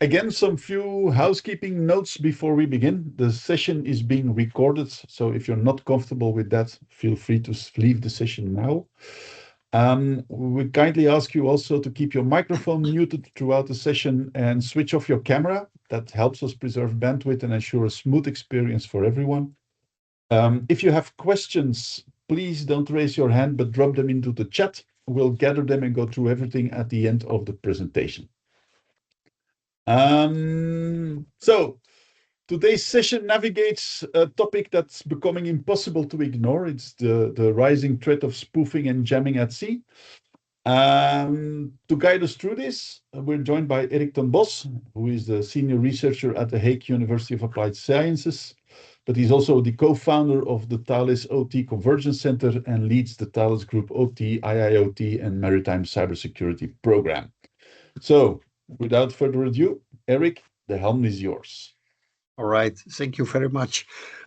Again, some few housekeeping notes before we begin. The session is being recorded, so if you're not comfortable with that, feel free to leave the session now. We kindly ask you also to keep your microphone muted throughout the session and switch off your camera. That helps us preserve bandwidth and ensure a smooth experience for everyone. If you have questions, please don't raise your hand, but drop them into the chat. We'll gather them and go through everything at the end of the presentation. So today's session navigates a topic that's becoming impossible to ignore. It's the rising threat of spoofing and jamming at sea. To guide us through this, we're joined by Eric Ten Bos, who is the senior researcher at the Hague University of Applied Sciences, but he's also the co-founder of the Thales OT Convergence Center and leads the Thales Group OT, IIoT, and Maritime Cybersecurity program. So, without further ado, Eric, the helm is yours. All right, thank you very much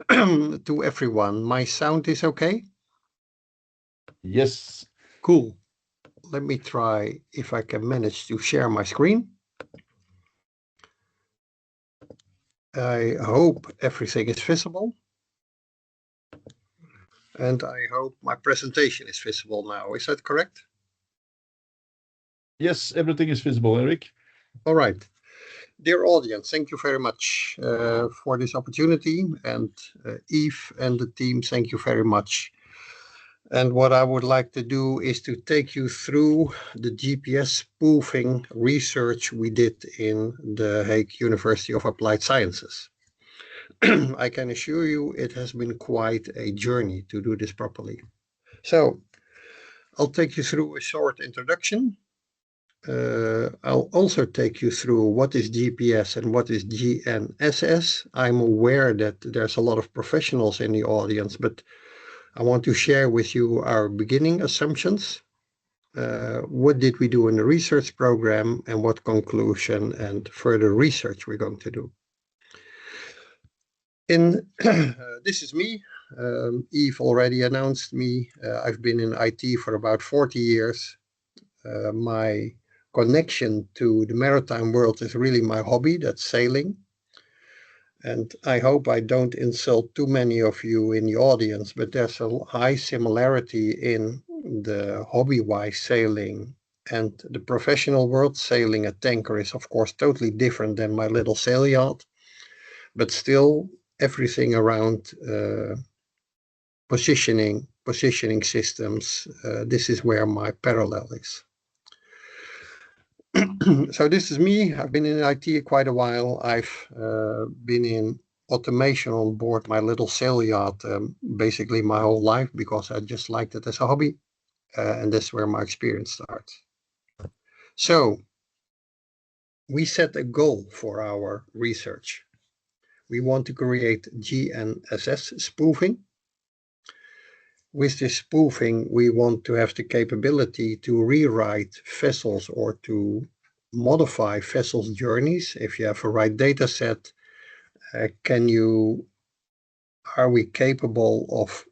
to everyone. My sound is okay? Yes. Cool. Let me try if I can manage to share my screen. I hope everything is visible. And I hope my presentation is visible now. Is that correct? Yes, everything is visible, Eric. All right. Dear audience, thank you very much for this opportunity. And Yves and the team, thank you very much. And what I would like to do is to take you through the GPS spoofing research we did in the Hague University of Applied Sciences. I can assure you it has been quite a journey to do this properly. So I'll take you through a short introduction. I'll also take you through what is GPS and what is GNSS. I'm aware that there's a lot of professionals in the audience, but I want to share with you our beginning assumptions. What did we do in the research program and what conclusion and further research we're going to do. This is me. Yves already announced me. I've been in IT for about 40 years. My connection to the maritime world is really my hobby, that's sailing. And I hope I don't insult too many of you in the audience, but there's a high similarity in the hobby-wise sailing and the professional world. Sailing a tanker is, of course, totally different than my little sail yacht, but still everything around positioning systems, this is where my parallel is. So this is me. I've been in IT quite a while. I've been in automation on board my little sail yacht basically my whole life because I just liked it as a hobby. And that's where my experience starts. So we set a goal for our research. We want to create GNSS spoofing. With this spoofing, we want to have the capability to rewrite vessels or to modify vessels' journeys. If you have a right data set, are we capable of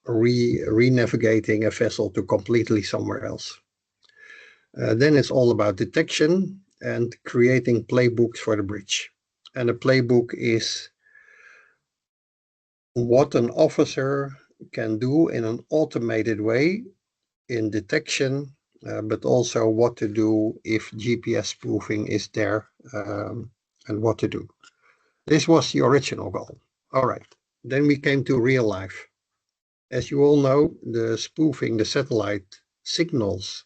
re-navigating a vessel to completely somewhere else? Then it's all about detection and creating playbooks for the bridge. And a playbook is what an officer can do in an automated way in detection, but also what to do if GPS spoofing is there and what to do. This was the original goal. All right, then we came to real life. As you all know, the spoofing the satellite signals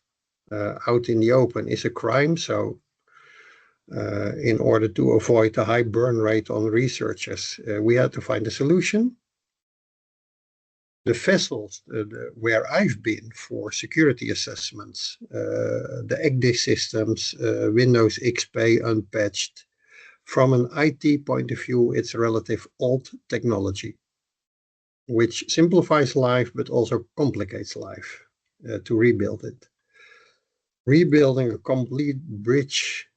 out in the open is a crime. So in order to avoid a high burn rate on researchers, we had to find a solution. The vessels where I've been for security assessments, the ECDIS systems, Windows XP unpatched, from an IT point of view, it's a relative old technology, which simplifies life, but also complicates life to rebuild it. Rebuilding a complete bridge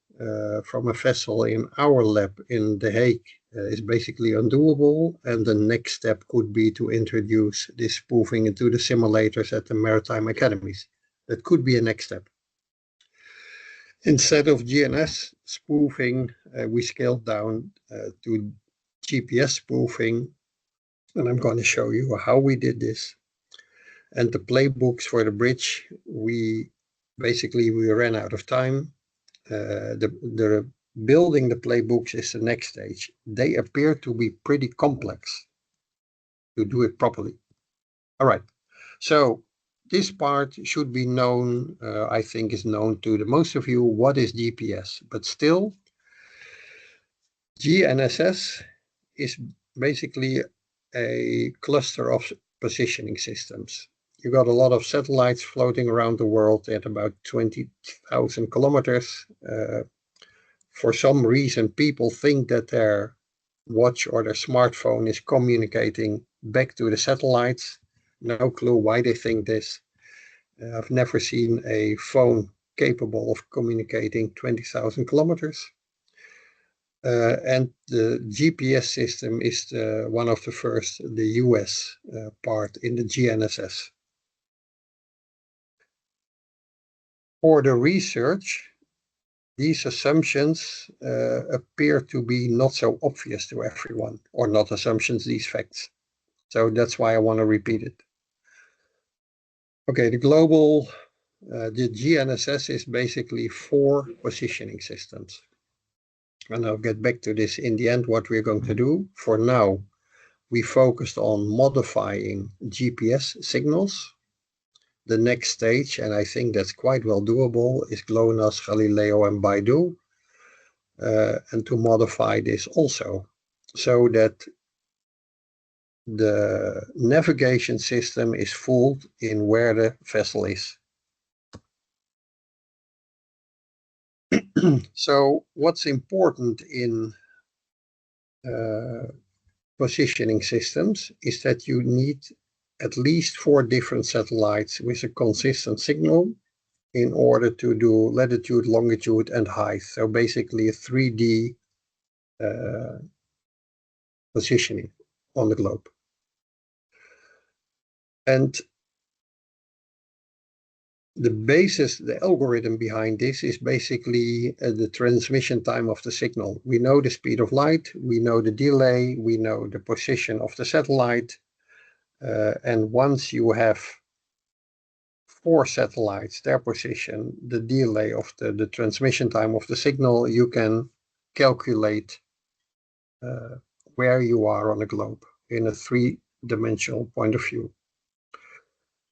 from a vessel in our lab in The Hague is basically undoable, and the next step could be to introduce this spoofing into the simulators at the maritime academies. That could be a next step. Instead of GNS spoofing, we scaled down to GPS spoofing, and I'm going to show you how we did this. And the playbooks for the bridge, we ran out of time. The building the playbooks is the next stage. They appear to be pretty complex to do it properly. All right, so this part should be known, I think is known to the most of you, what is GPS, but still, GNSS is basically a cluster of positioning systems. You got a lot of satellites floating around the world at about 20,000 kilometers. For some reason, people think that their watch or their smartphone is communicating back to the satellites. No clue why they think this. I've never seen a phone capable of communicating 20,000 kilometers. And the GPS system is one of the first, the US part in the GNSS. For the research, these assumptions appear to be not so obvious to everyone, or not assumptions, these facts. So that's why I want to repeat it. Okay, the GNSS is basically 4 positioning systems. And I'll get back to this in the end, what we're going to do. For now, we focused on modifying GPS signals. The next stage, and I think that's quite well doable, is GLONASS, Galileo, and Baidu. And to modify this also, so that the navigation system is fooled in where the vessel is. So what's important in positioning systems is that you need at least 4 different satellites with a consistent signal in order to do latitude, longitude, and height. So basically a 3D positioning on the globe. And the algorithm behind this is basically the transmission time of the signal. We know the speed of light, we know the delay, we know the position of the satellite. And once you have 4 satellites, their position, the delay of the transmission time of the signal, you can calculate where you are on the globe in a 3-dimensional point of view.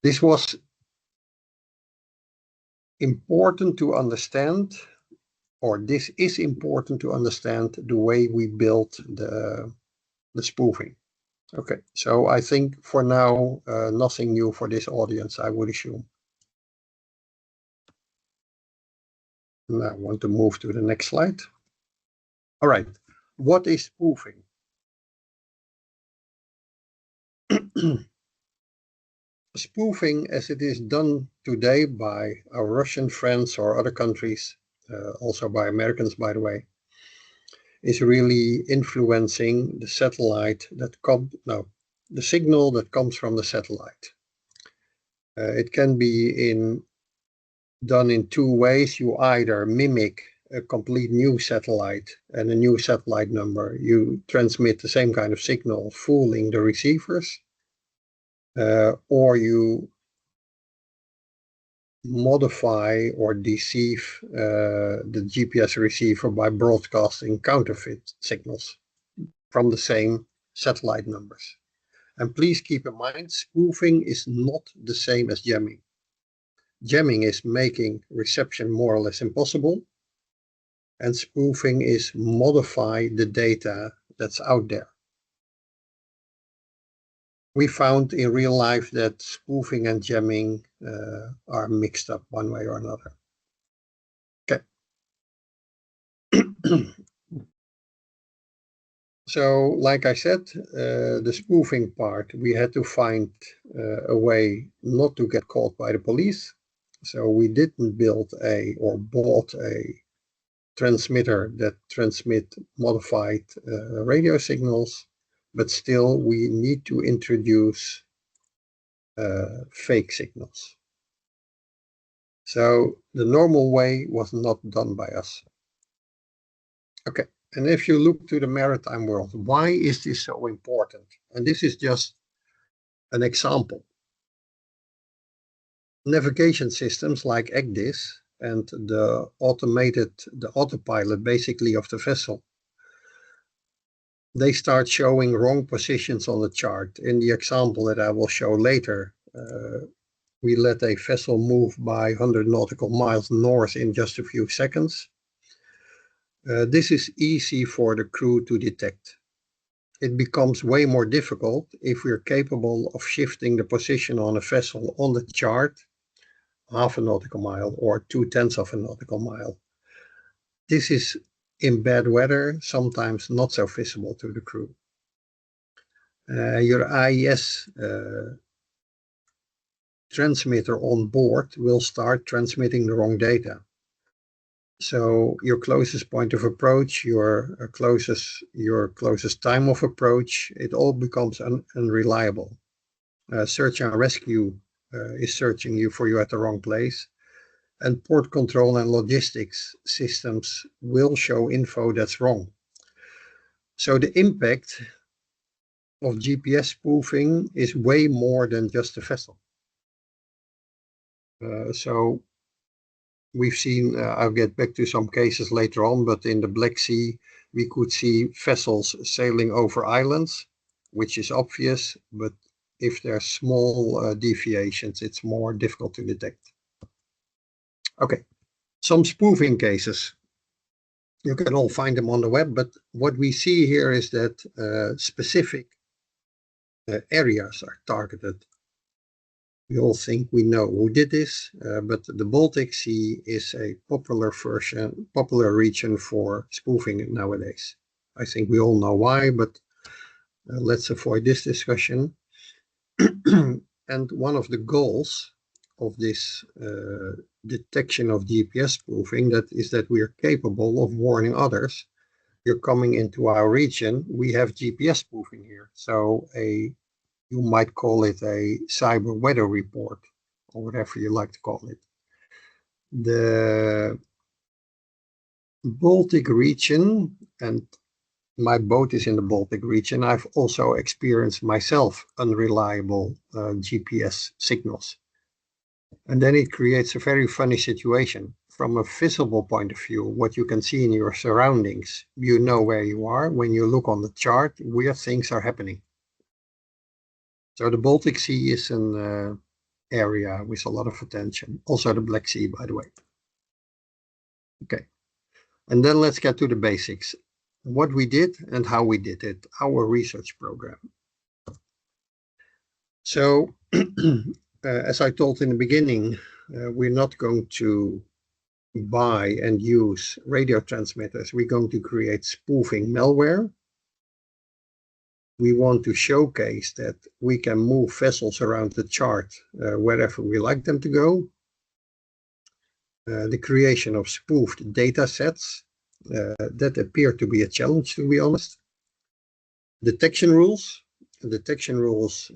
This was important to understand, or this is important to understand the way we built the spoofing. Okay, so I think for now, nothing new for this audience, I would assume. And I want to move to the next slide. All right, what is spoofing? Spoofing, as it is done today by our Russian friends or other countries, also by Americans, by the way, is really influencing the satellite the signal that comes from the satellite. It can be done in 2 ways. You either mimic a complete new satellite and a new satellite number. You transmit the same kind of signal, fooling the receivers, or you modify or deceive the GPS receiver by broadcasting counterfeit signals from the same satellite numbers. And please keep in mind, spoofing is not the same as jamming. Jamming is making reception more or less impossible, and spoofing is modify the data that's out there. We found in real life that spoofing and jamming are mixed up one way or another. Okay. So, like I said, the spoofing part, we had to find a way not to get caught by the police. So we didn't build or bought a transmitter that transmit modified radio signals, but still we need to introduce fake signals. So the normal way was not done by us. Okay, and if you look to the maritime world, why is this so important? And this is just an example. Navigation systems like EGDIS and the autopilot basically of the vessel, they start showing wrong positions on the chart. In the example that I will show later, we let a vessel move by 100 nautical miles north in just a few seconds. This is easy for the crew to detect. It becomes way more difficult if we're capable of shifting the position on a vessel on the chart half a nautical mile or 2/10 of a nautical mile. This is in bad weather, sometimes not so visible to the crew. Your IIS transmitter on board will start transmitting the wrong data. So your closest point of approach, your closest time of approach, it all becomes unreliable. Search and rescue is searching you for you at the wrong place. And port control and logistics systems will show info that's wrong. So the impact of GPS spoofing is way more than just a vessel. So we've seen, I'll get back to some cases later on, but in the Black Sea, we could see vessels sailing over islands, which is obvious, but if there's small deviations, it's more difficult to detect. Okay, some spoofing cases. You can all find them on the web, but what we see here is that specific areas are targeted. We all think we know who did this, but the Baltic Sea is a popular region for spoofing nowadays. I think we all know why, but let's avoid this discussion. And one of the goals of this detection of GPS spoofing is that we are capable of warning others. You're coming into our region, we have GPS spoofing here. So you might call it a cyber weather report or whatever you like to call it. The Baltic region, and my boat is in the Baltic region, I've also experienced myself unreliable GPS signals. And then it creates a very funny situation. From a visible point of view, what you can see in your surroundings, you know where you are. When you look on the chart, weird things are happening. So the Baltic Sea is an area with a lot of attention. Also the Black Sea, by the way. Okay, and then let's get to the basics. What we did and how we did it, our research program. So, as I told in the beginning, we're not going to buy and use radio transmitters. We're going to create spoofing malware. We want to showcase that we can move vessels around the chart wherever we like them to go. The creation of spoofed data sets that appear to be a challenge, to be honest. Detection rules. Detection rules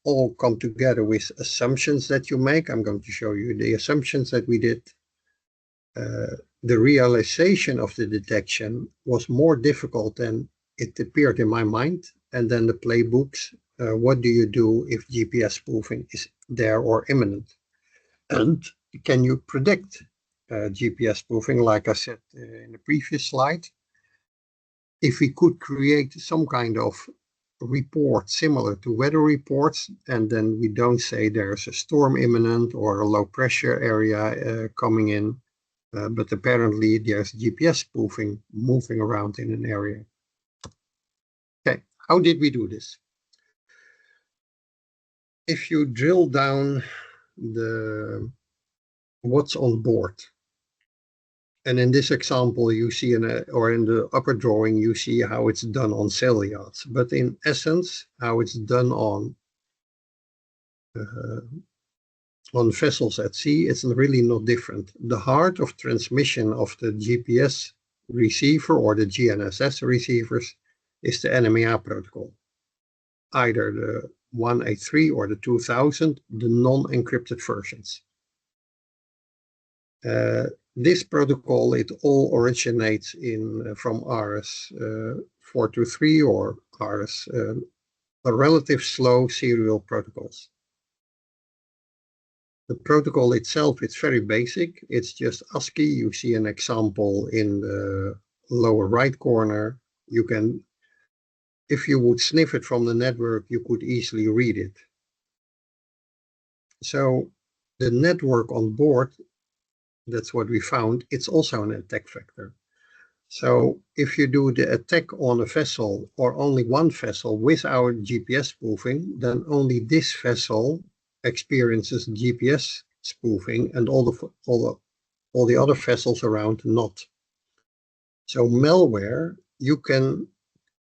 all come together with assumptions that you make. I'm going to show you the assumptions that we did. The realization of the detection was more difficult than it appeared in my mind. And then the playbooks. What do you do if GPS spoofing is there or imminent? And can you predict GPS spoofing, like I said in the previous slide? If we could create some kind of report similar to weather reports, and then we don't say there's a storm imminent or a low pressure area coming in, but apparently there's GPS spoofing moving around in an area. Okay, how did we do this? If you drill down what's on board, and in this example, you see or in the upper drawing, you see how it's done on sail yachts. But in essence, how it's done on vessels at sea, it's really not different. The heart of transmission of the GPS receiver or the GNSS receivers is the NMEA protocol. Either the 183 or the 2000, the non-encrypted versions. This protocol, it all originates from RS 423 or RS relative slow serial protocols. The protocol itself, it's very basic. It's just ASCII. You see an example in the lower right corner. You can, if you would sniff it from the network, you could easily read it. So the network on board, that's what we found, it's also an attack vector. So if you do the attack on a vessel or only one vessel with our GPS spoofing, then only this vessel experiences GPS spoofing and all the other vessels around not. So malware,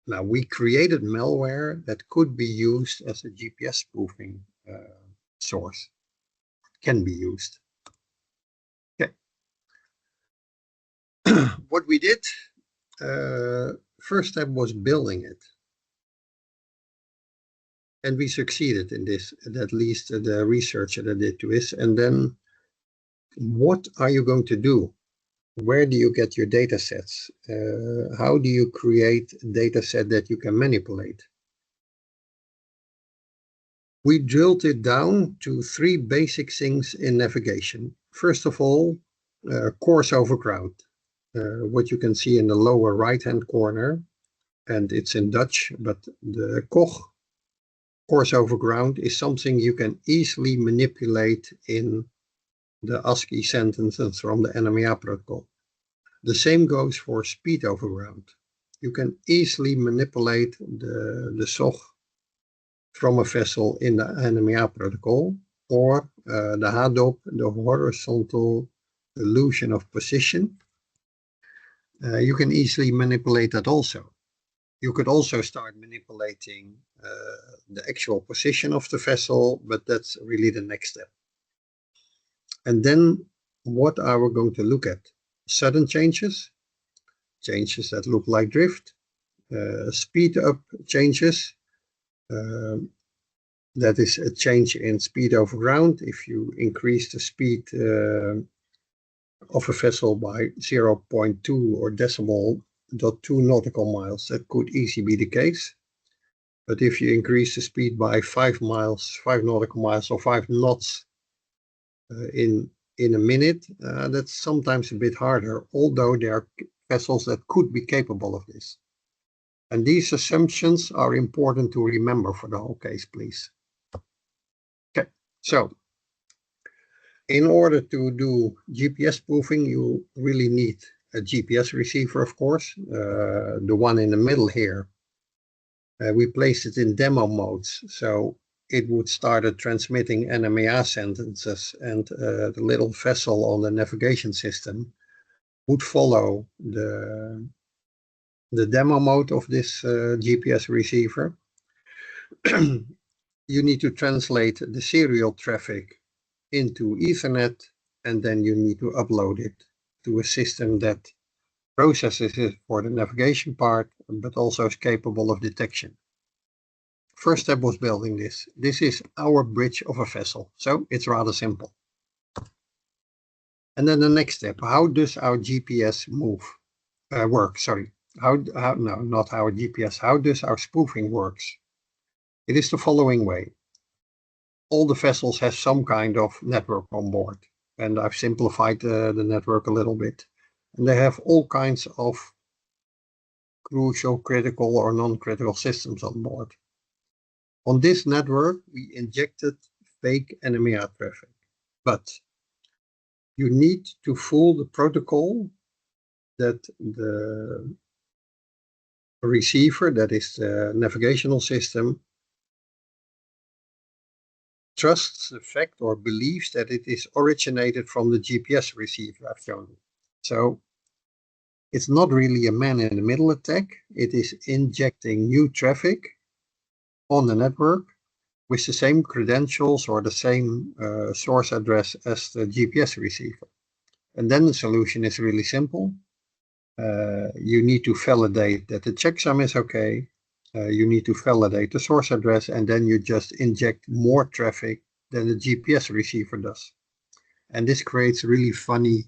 now we created malware that could be used as a GPS spoofing source. Can be used. Okay. What we did, first step was building it. And we succeeded in this, at least the researcher that did to this. And then what are you going to do? Where do you get your data sets? How do you create a data set that you can manipulate? We drilled it down to 3 basic things in navigation. First of all, course over ground. What you can see in the lower right-hand corner, and it's in Dutch, but the KOG, course over ground, is something you can easily manipulate in the ASCII sentences from the NMEA protocol. The same goes for speed over ground. You can easily manipulate the SOG from a vessel in the NMEA protocol, or the HDOP, the horizontal illusion of position. You can easily manipulate that also. You could also start manipulating the actual position of the vessel, but that's really the next step. And then what are we going to look at? Sudden changes, changes that look like drift, speed up changes, that is a change in speed over ground. If you increase the speed of a vessel by 0.2 or decimal 0.2 nautical miles, that could easily be the case. But if you increase the speed by 5 nautical miles or 5 knots in a minute, that's sometimes a bit harder, although there are vessels that could be capable of this. And these assumptions are important to remember for the whole case, please. Okay, so in order to do GPS spoofing, you really need a GPS receiver, of course. The one in the middle here, we placed it in demo modes, so it would start transmitting NMEA sentences, and the little vessel on the navigation system would follow the demo mode of this GPS receiver. You need to translate the serial traffic into Ethernet, and then you need to upload it to a system that processes it for the navigation part, but also is capable of detection. First step was building this. This is our bridge of a vessel, so it's rather simple. And then the next step, how does our GPS work? Sorry, no, not our GPS. How does our spoofing works? It is the following way. All the vessels have some kind of network on board, and I've simplified the network a little bit. And they have all kinds of crucial, critical, or non-critical systems on board. On this network, we injected fake NMEA traffic, but you need to fool the protocol that the receiver, that is the navigational system, trusts the fact or believes that it is originated from the GPS receiver I've shown. So it's not really a man-in-the-middle attack. It is injecting new traffic on the network with the same credentials or the same source address as the GPS receiver. And then the solution is really simple. You need to validate that the checksum is okay. You need to validate the source address, and then you just inject more traffic than the GPS receiver does. and this creates really funny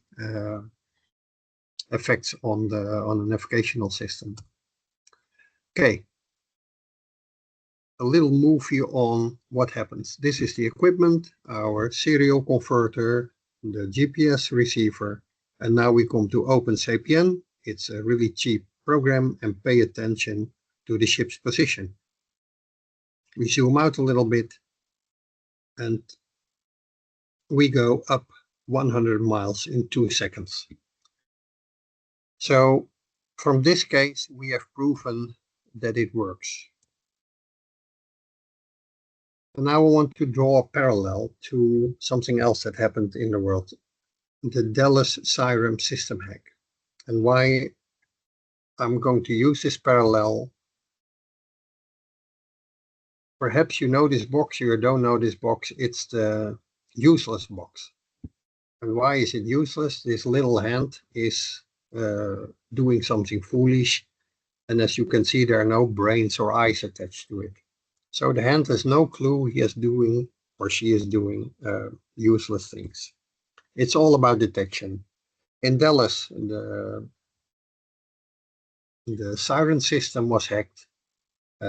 effects on the navigational system. Okay, a little movie on what happens. This is the equipment, our serial converter, the GPS receiver, and now we come to OpenSAPN. It's a really cheap program, and pay attention to the ship's position. We zoom out a little bit and we go up 100 miles in 2 seconds. So from this case, we have proven that it works. And now I want to draw a parallel to something else that happened in the world, the Thales Cyber system hack. And why I'm going to use this parallel. Perhaps you know this box, you don't know this box. It's the useless box. And why is it useless? This little hand is doing something foolish. And as you can see, there are no brains or eyes attached to it. So the hand has no clue he is doing or she is doing useless things. It's all about detection. In Dallas, the siren system was hacked.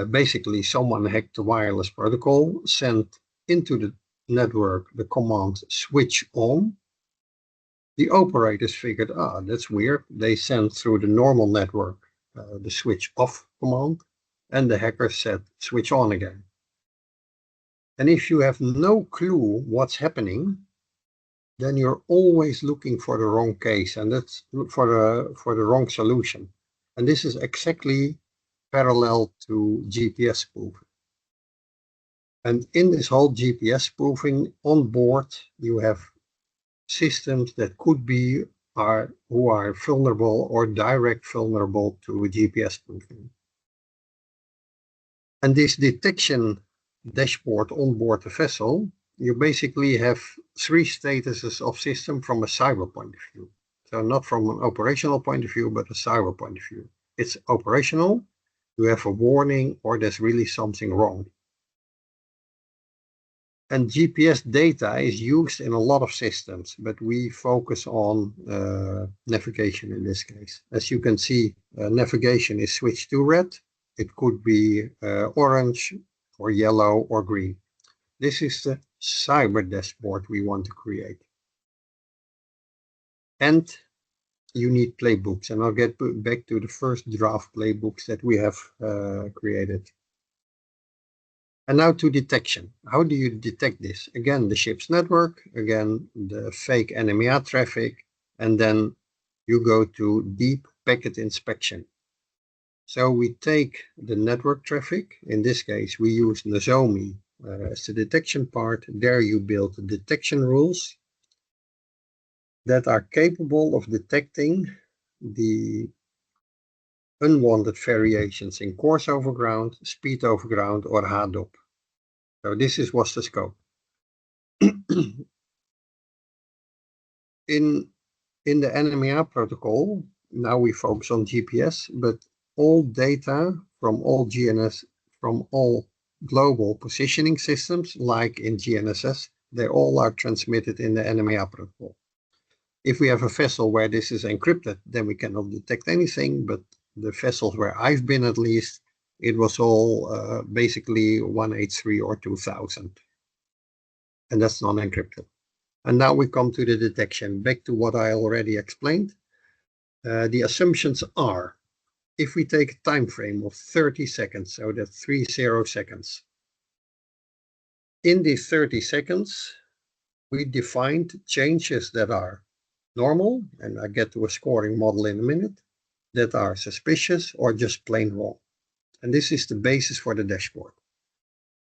Basically, someone hacked the wireless protocol, sent into the network the command switch on. The operators figured, that's weird. They sent through the normal network the switch off command, and the hacker said switch on again. And if you have no clue what's happening, then you're always looking for the wrong case, and that's for the wrong solution. And this is exactly parallel to GPS spoofing. And in this whole GPS spoofing, on board you have systems that could be who are vulnerable or direct vulnerable to GPS spoofing. And this detection dashboard on board the vessel, you basically have 3 statuses of system from a cyber point of view. So not from an operational point of view, but a cyber point of view. It's operational, you have a warning, or there's really something wrong. And GPS data is used in a lot of systems, but we focus on navigation in this case. As you can see, navigation is switched to red. It could be orange or yellow or green. This is the cyber dashboard we want to create. And you need playbooks, and I'll get back to the first draft playbooks that we have created. And now to detection. How do you detect this? Again, the ship's network, again, the fake NMEA traffic, and then you go to deep packet inspection. So we take the network traffic. In this case, we use Nozomi as the detection part. There you build detection rules that are capable of detecting the unwanted variations in course over ground, speed over ground, or HDOP. So this was the scope. In the NMEA protocol, now we focus on GPS, but all data from all GNSS, from all global positioning systems, like in GNSS, they all are transmitted in the NMEA protocol. If we have a vessel where this is encrypted, then we cannot detect anything, but the vessels where I've been, at least, it was all basically 183 or 2000. And that's non-encrypted. And now we come to the detection. Back to what I already explained. The assumptions are, if we take a time frame of 30 seconds, so that's 30 seconds. In these 30 seconds, we defined changes that are normal, and I get to a scoring model in a minute, that are suspicious or just plain wrong. And this is the basis for the dashboard.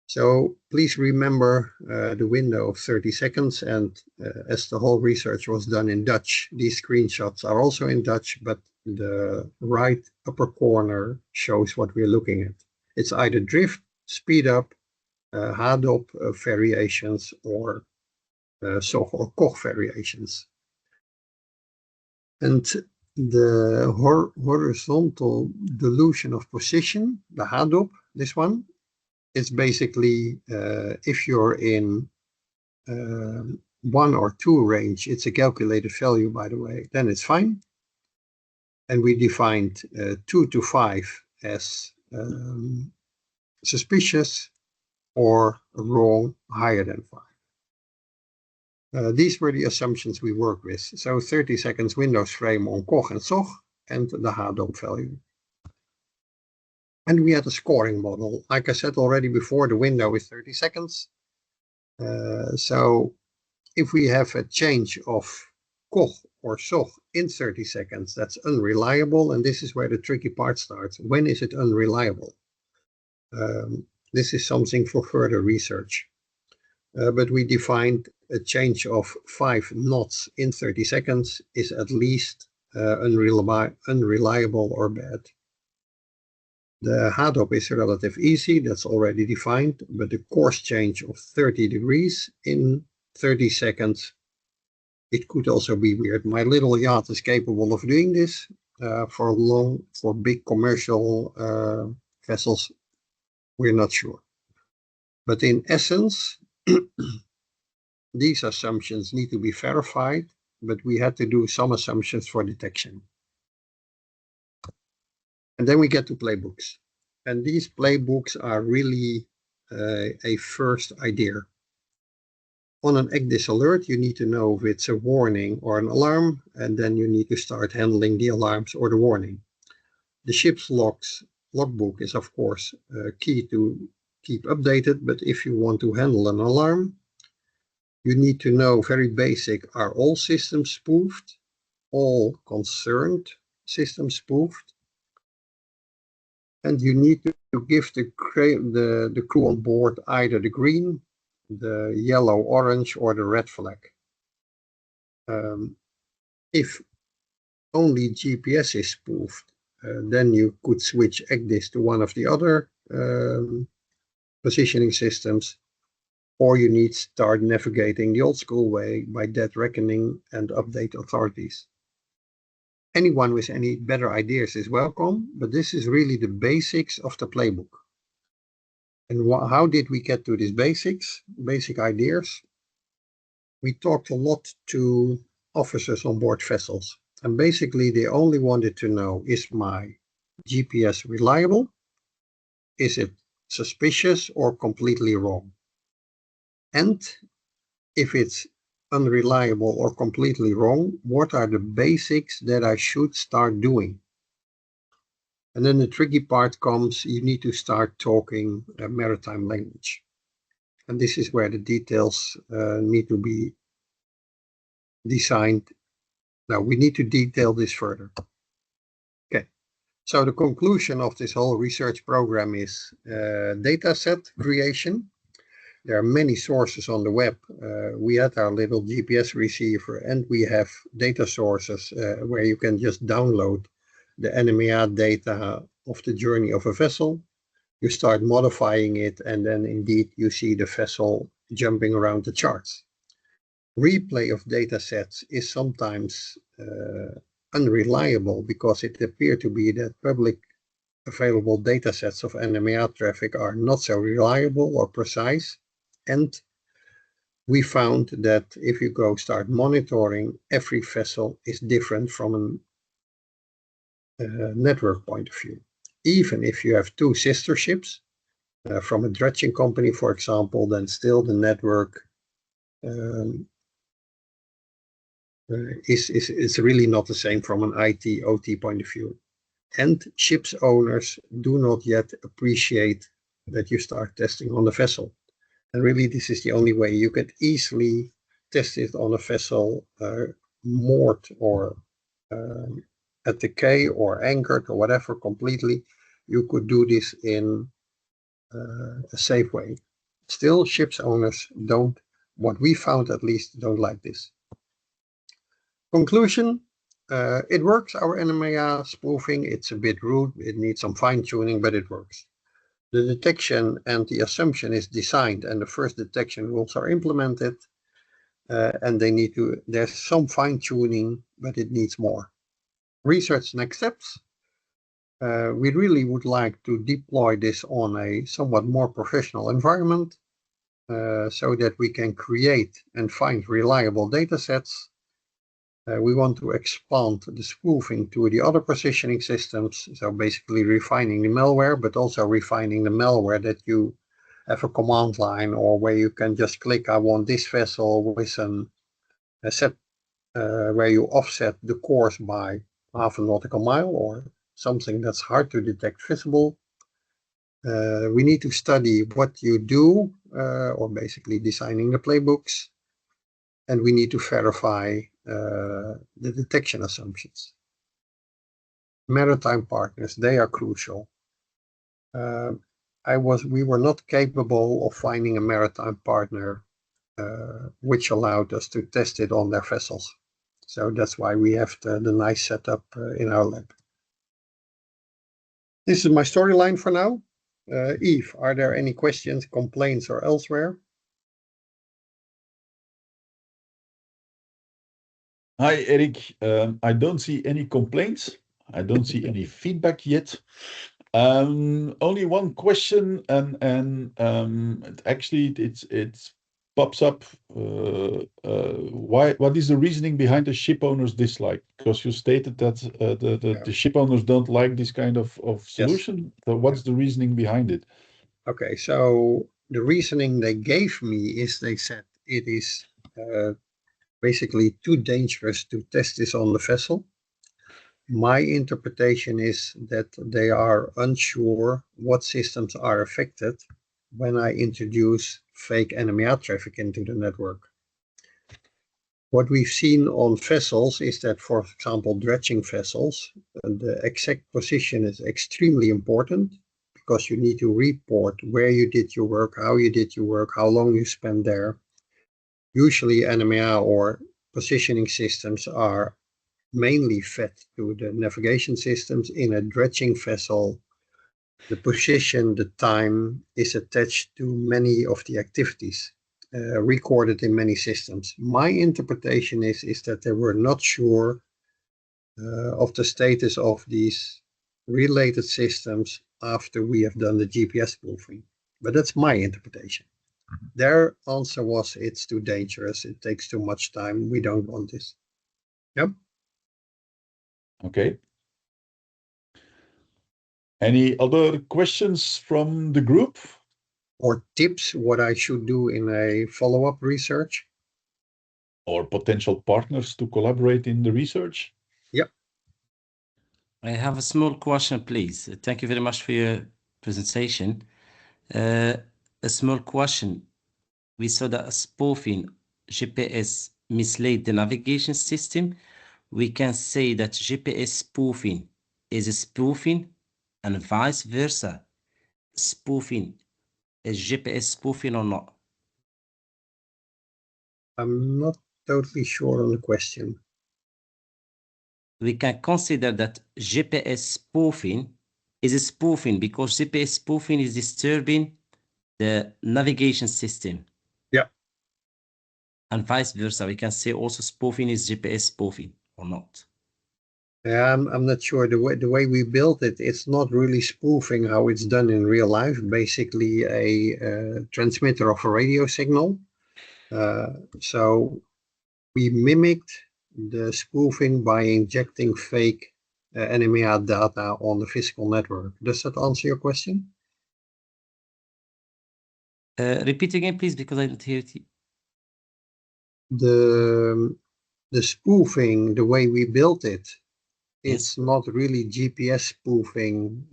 So please remember the window of 30 seconds, and as the whole research was done in Dutch, these screenshots are also in Dutch, but the right upper corner shows what we're looking at. It's either drift, speed up, HDOP variations, or Koch variations. And the horizontal dilution of position, the HDOP, this one, it's basically if you're in 1 or 2 range, it's a calculated value, by the way, then it's fine. And we defined 2 to 5 as suspicious or wrong higher than 5. These were the assumptions we worked with. So 30 seconds Windows frame on COG and SOG and the HDOP value. And we had a scoring model. Like I said already before, the window is 30 seconds. So if we have a change of COG or SOG in 30 seconds, that's unreliable. And this is where the tricky part starts. When is it unreliable? This is something for further research. But we defined a change of 5 knots in 30 seconds is at least unreliable or bad. The HDOP is relatively easy, that's already defined, but the course change of 30 degrees in 30 seconds, it could also be weird. My little yacht is capable of doing this for big commercial vessels. We're not sure. But in essence, these assumptions need to be verified, but we had to do some assumptions for detection. And then we get to playbooks. And these playbooks are really a first idea. On an ECDIS alert, you need to know if it's a warning or an alarm, and then you need to start handling the alarms or the warning. The ship's logbook is, of course, key to keep updated, but if you want to handle an alarm, you need to know very basic, are all systems spoofed? All concerned systems spoofed? And you need to give the crew on board either the green, the yellow, orange, or the red flag. If only GPS is spoofed, then you could switch ECDIS to one of the other positioning systems, or you need to start navigating the old school way by dead reckoning and update authorities. Anyone with any better ideas is welcome, but this is really the basics of the playbook. And how did we get to these basic ideas? We talked a lot to officers on board vessels, and basically they only wanted to know, is my GPS reliable? Is it suspicious or completely wrong? And if it's unreliable or completely wrong, what are the basics that I should start doing? And then the tricky part comes, you need to start talking a maritime language. And this is where the details need to be designed. Now we need to detail this further. Okay, so the conclusion of this whole research program is data set creation. There are many sources on the web. We had our little GPS receiver, and we have data sources where you can just download the NMEA data of the journey of a vessel. You start modifying it, and then indeed you see the vessel jumping around the charts. Replay of data sets is sometimes unreliable because it appears to be that public available data sets of NMEA traffic are not so reliable or precise. And we found that if you go start monitoring, every vessel is different from a network point of view. Even if you have 2 sister ships from a dredging company, for example, then still the network is really not the same from an IT, OT point of view. And ships owners do not yet appreciate that you start testing on the vessel. And really, this is the only way you could easily test it on a vessel moored or at the quay or anchored or whatever completely. You could do this in a safe way. Still, ships owners don't, what we found at least, don't like this. Conclusion, it works, our NMEA spoofing. It's a bit rude, it needs some fine tuning, but it works. The detection and the assumption is designed, and the first detection rules are implemented, and there's some fine tuning, but it needs more. Research next steps. We really would like to deploy this on a somewhat more professional environment. so that we can create and find reliable data sets. We want to expand the spoofing to the other positioning systems, so basically refining the malware, but also refining the malware that you have a command line, or where you can just click, I want this vessel with a set where you offset the course by half a nautical mile, or something that's hard to detect visible. We need to study what you do, or basically designing the playbooks, and we need to verify the detection assumptions. Maritime partners, they are crucial. We were not capable of finding a maritime partner which allowed us to test it on their vessels. So that's why we have the nice setup in our lab. This is my storyline for now. Yves, are there any questions, complaints, or elsewhere? Hi, Eric. I don't see any complaints. I don't see any feedback yet. Only one question, and actually it pops up. What is the reasoning behind the ship owners' dislike? Because you stated that the ship owners don't like this kind of solution. Yes. So what's the reasoning behind it? Okay, so the reasoning they gave me is they said it is basically too dangerous to test this on the vessel. My interpretation is that they are unsure what systems are affected when I introduce fake NMR traffic into the network. What we've seen on vessels is that, for example, dredging vessels, the exact position is extremely important, because you need to report where you did your work, how you did your work, how long you spent there. Usually NMR or positioning systems are mainly fed to the navigation systems. In a dredging vessel, the position, the time is attached to many of the activities, recorded in many systems. My interpretation is that they were not sure of the status of these related systems after we have done the GPS spoofing. But that's my interpretation. Their answer was, it's too dangerous, it takes too much time, we don't want this. Yep. Okay. Any other questions from the group? Or tips what I should do in a follow-up research? Or potential partners to collaborate in the research? Yep. I have a small question, please. Thank you very much for your presentation. A small question. We saw that spoofing GPS mislead the navigation system. We can say that GPS spoofing is spoofing and vice versa. Spoofing is GPS spoofing or not? I'm not totally sure on the question. We can consider that GPS spoofing is spoofing because GPS spoofing is disturbing the navigation system. Yeah. And vice versa. We can say also spoofing is GPS spoofing or not. Yeah, I'm not sure. The way we built it, it's not really spoofing how it's done in real life. Basically a transmitter of a radio signal. So we mimicked the spoofing by injecting fake NMR data on the physical network. Does that answer your question? Repeat again, please, because I didn't hear it. The spoofing, the way we built it, Yes. it's not really GPS spoofing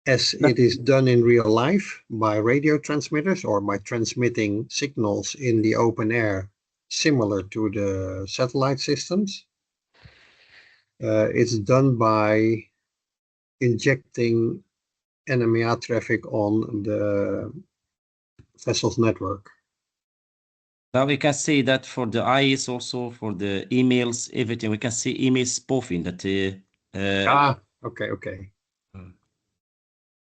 as it is done in real life by radio transmitters, or by transmitting signals in the open air, similar to the satellite systems. It's done by injecting NMR traffic on the vessel's network. But we can say that for the IS also, for the emails, everything, we can see email spoofing that. Okay.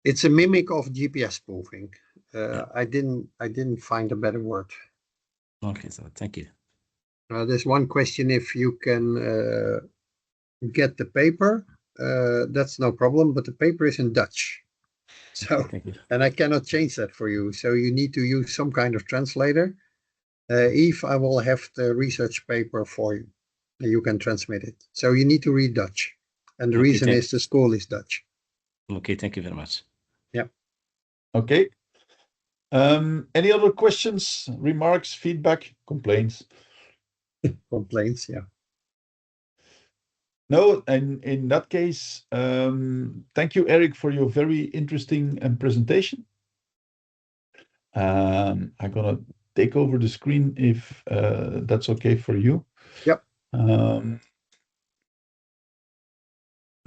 It's a mimic of GPS spoofing. Yeah. I didn't find a better word. Okay, so thank you. There's one question if you can get the paper. That's no problem, but the paper is in Dutch. So, Thank you. and I cannot change that for you. So you need to use some kind of translator. If I will have the research paper for you, you can transmit it. So you need to read Dutch. And the Okay, reason is the school is Dutch. Okay, thank you very much. Yeah. Okay. Any other questions, remarks, feedback, complaints? Complaints, yeah. No, and in that case, thank you, Eric, for your very interesting presentation. I'm gonna take over the screen if that's okay for you. Yep.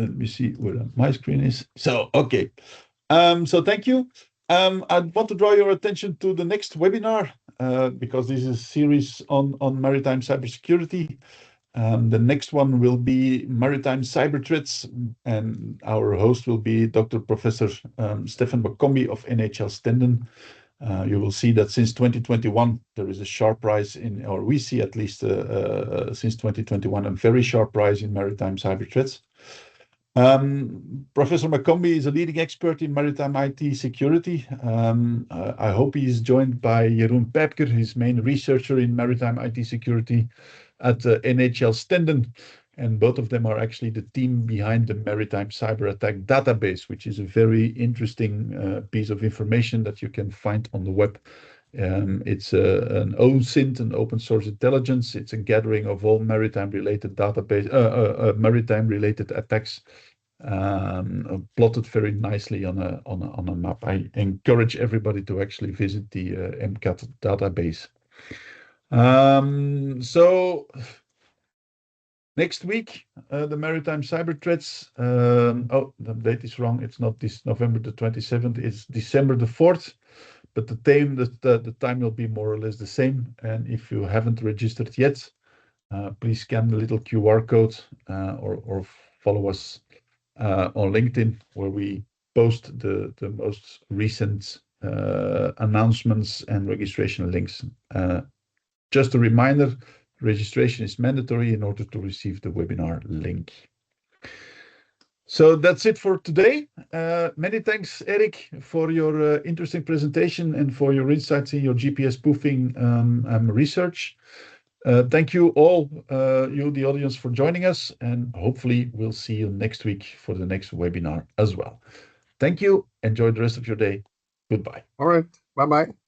Let me see where my screen is. So, okay. So thank you. I want to draw your attention to the next webinar because this is a series on maritime cybersecurity. The next one will be maritime cyber threats, and our host will be Dr. Professor Stefan Bakombi of NHL Stenden. You will see that since 2021, there is a sharp rise in, or we see at least since 2021, a very sharp rise in maritime cyber threats. Professor Makombi is a leading expert in maritime IT security. I hope he is joined by Jeroen Pijpker, his main researcher in maritime IT security at NHL Stenden. And both of them are actually the team behind the Maritime Cyber Attack database, which is a very interesting piece of information that you can find on the web. It's an OSINT, an open source intelligence. It's a gathering of all maritime-related database, maritime-related attacks, plotted very nicely on a map. I encourage everybody to actually visit the MCAT database. So next week, the maritime cyber threats. Oh, the date is wrong. It's not this November the 27th. It's December the 4th. But the time will be more or less the same. And if you haven't registered yet, please scan the little QR code or follow us on LinkedIn, where we post the most recent announcements and registration links. Just a reminder, registration is mandatory in order to receive the webinar link. So that's it for today. Many thanks, Eric, for your interesting presentation and for your insights in your GPS spoofing research. Thank you all, you, the audience, for joining us, and hopefully we'll see you next week for the next webinar as well. Thank you. Enjoy the rest of your day. Goodbye. All right. Bye-bye.